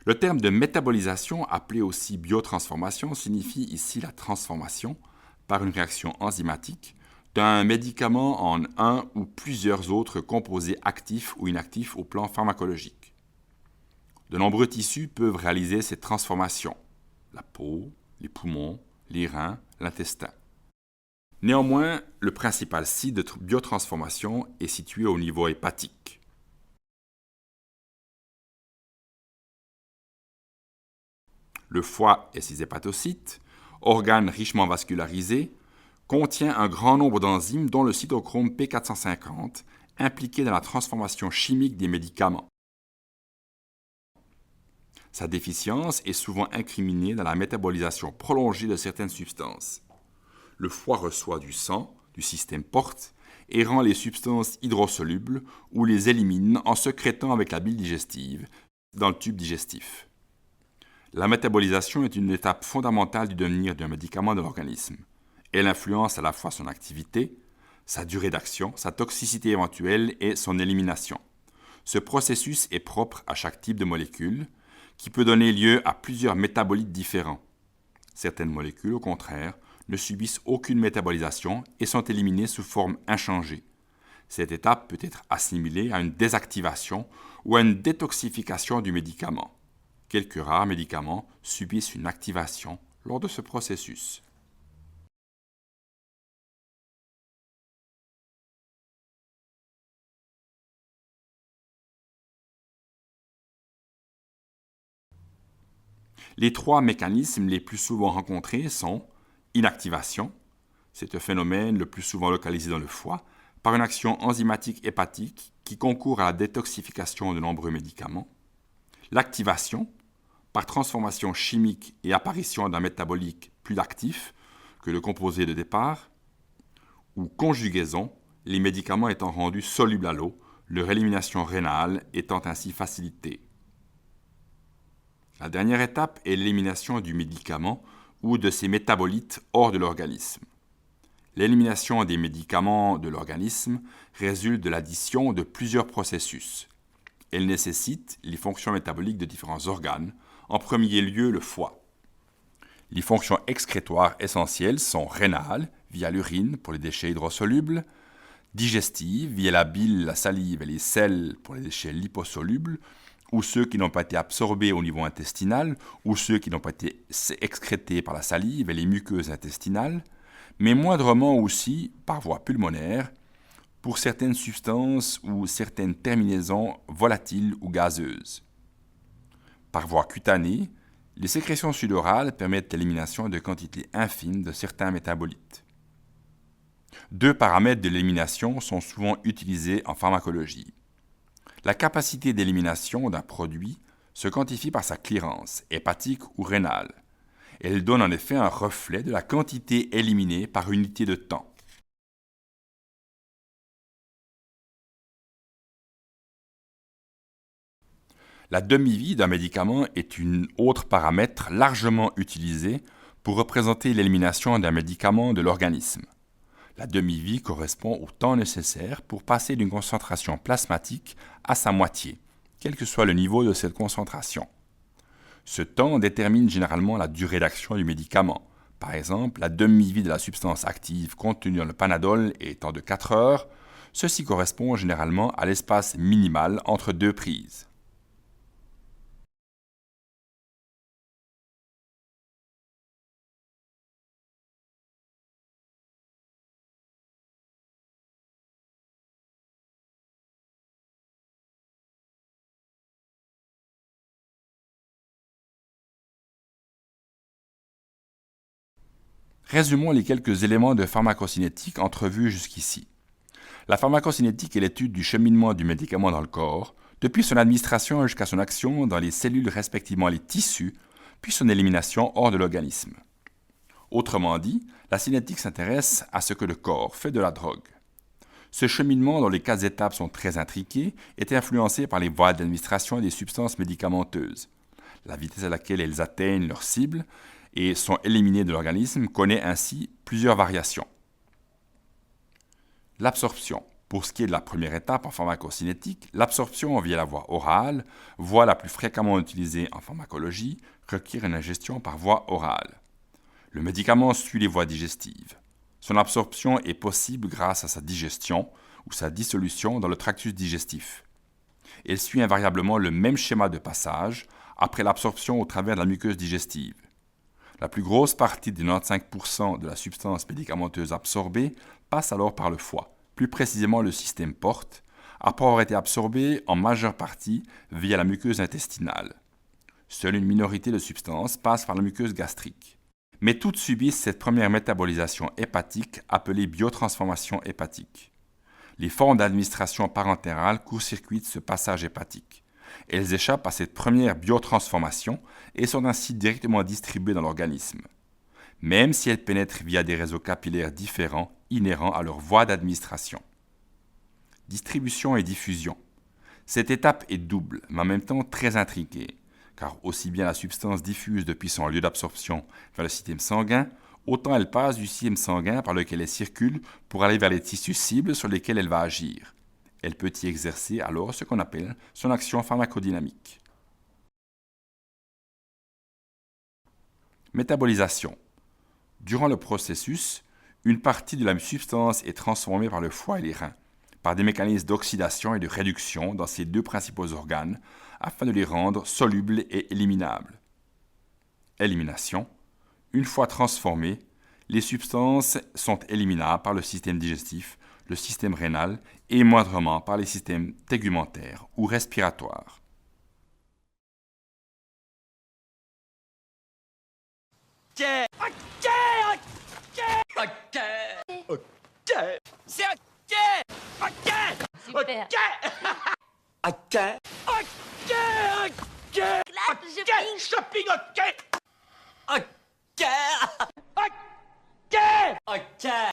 Le terme de métabolisation, appelé aussi biotransformation, signifie ici la transformation, par une réaction enzymatique, d'un médicament en un ou plusieurs autres composés actifs ou inactifs au plan pharmacologique. De nombreux tissus peuvent réaliser cette transformation: la peau, les poumons, les reins, l'intestin. Néanmoins, le principal site de biotransformation est situé au niveau hépatique. Le foie et ses hépatocytes, organes richement vascularisés, contient un grand nombre d'enzymes dont le cytochrome P450, impliqué dans la transformation chimique des médicaments. Sa déficience est souvent incriminée dans la métabolisation prolongée de certaines substances. Le foie reçoit du sang du système porte et rend les substances hydrosolubles ou les élimine en sécrétant avec la bile digestive dans le tube digestif. La métabolisation est une étape fondamentale du devenir d'un médicament de l'organisme. Elle influence à la fois son activité, sa durée d'action, sa toxicité éventuelle et son élimination. Ce processus est propre à chaque type de molécule, qui peut donner lieu à plusieurs métabolites différents. Certaines molécules, au contraire, ne subissent aucune métabolisation et sont éliminées sous forme inchangée. Cette étape peut être assimilée à une désactivation ou à une détoxification du médicament. Quelques rares médicaments subissent une activation lors de ce processus. Les trois mécanismes les plus souvent rencontrés sont inactivation, c'est un phénomène le plus souvent localisé dans le foie, par une action enzymatique hépatique qui concourt à la détoxification de nombreux médicaments. L'activation, par transformation chimique et apparition d'un métabolique plus actif que le composé de départ. Ou conjugaison, les médicaments étant rendus solubles à l'eau, leur élimination rénale étant ainsi facilitée. La dernière étape est l'élimination du médicament ou de ses métabolites hors de l'organisme. L'élimination des médicaments de l'organisme résulte de l'addition de plusieurs processus. Elle nécessite les fonctions métaboliques de différents organes, en premier lieu le foie. Les fonctions excrétoires essentielles sont rénales, via l'urine pour les déchets hydrosolubles, digestives, via la bile, la salive et les selles pour les déchets liposolubles, ou ceux qui n'ont pas été absorbés au niveau intestinal, ou ceux qui n'ont pas été excrétés par la salive et les muqueuses intestinales, mais moindrement aussi par voie pulmonaire, pour certaines substances ou certaines terminaisons volatiles ou gazeuses. Par voie cutanée, les sécrétions sudorales permettent l'élimination de quantités infimes de certains métabolites. Deux paramètres de l'élimination sont souvent utilisés en pharmacologie. La capacité d'élimination d'un produit se quantifie par sa clearance, hépatique ou rénale. Elle donne en effet un reflet de la quantité éliminée par unité de temps. La demi-vie d'un médicament est un autre paramètre largement utilisé pour représenter l'élimination d'un médicament de l'organisme. La demi-vie correspond au temps nécessaire pour passer d'une concentration plasmatique à sa moitié, quel que soit le niveau de cette concentration. Ce temps détermine généralement la durée d'action du médicament. Par exemple, la demi-vie de la substance active contenue dans le Panadol étant de 4 heures, ceci correspond généralement à l'espace minimal entre deux prises. Résumons les quelques éléments de pharmacocinétique entrevus jusqu'ici. La pharmacocinétique est l'étude du cheminement du médicament dans le corps, depuis son administration jusqu'à son action dans les cellules respectivement les tissus, puis son élimination hors de l'organisme. Autrement dit, la cinétique s'intéresse à ce que le corps fait de la drogue. Ce cheminement, dont les 4 étapes sont très intriquées, est influencé par les voies d'administration des substances médicamenteuses. La vitesse à laquelle elles atteignent leur cible et sont éliminées de l'organisme connaît ainsi plusieurs variations. L'absorption. Pour ce qui est de la première étape en pharmacocinétique, l'absorption via la voie orale, voie la plus fréquemment utilisée en pharmacologie, requiert une ingestion par voie orale. Le médicament suit les voies digestives. Son absorption est possible grâce à sa digestion ou sa dissolution dans le tractus digestif. Elle suit invariablement le même schéma de passage après l'absorption au travers de la muqueuse digestive. La plus grosse partie des 95% de la substance médicamenteuse absorbée passe alors par le foie, plus précisément le système porte, après avoir été absorbée en majeure partie via la muqueuse intestinale. Seule une minorité de substances passe par la muqueuse gastrique. Mais toutes subissent cette première métabolisation hépatique appelée biotransformation hépatique. Les formes d'administration parentérale court-circuitent ce passage hépatique. Elles échappent à cette première biotransformation et sont ainsi directement distribuées dans l'organisme, même si elles pénètrent via des réseaux capillaires différents inhérents à leur voie d'administration. Distribution et diffusion. Cette étape est double, mais en même temps très intriquée, car aussi bien la substance diffuse depuis son lieu d'absorption vers le système sanguin, autant elle passe du système sanguin par lequel elle circule pour aller vers les tissus cibles sur lesquels elle va agir. Elle peut y exercer alors ce qu'on appelle son action pharmacodynamique. Métabolisation. Durant le processus, une partie de la substance est transformée par le foie et les reins, par des mécanismes d'oxydation et de réduction dans ces deux principaux organes, afin de les rendre solubles et éliminables. Élimination. Une fois transformées, les substances sont éliminables par le système digestif, le système rénal et moindrement par les systèmes tégumentaires ou respiratoires. Ok. C'est ok. Ok. Super. Ok. Shopping, ok. Ok. Ok. Ok.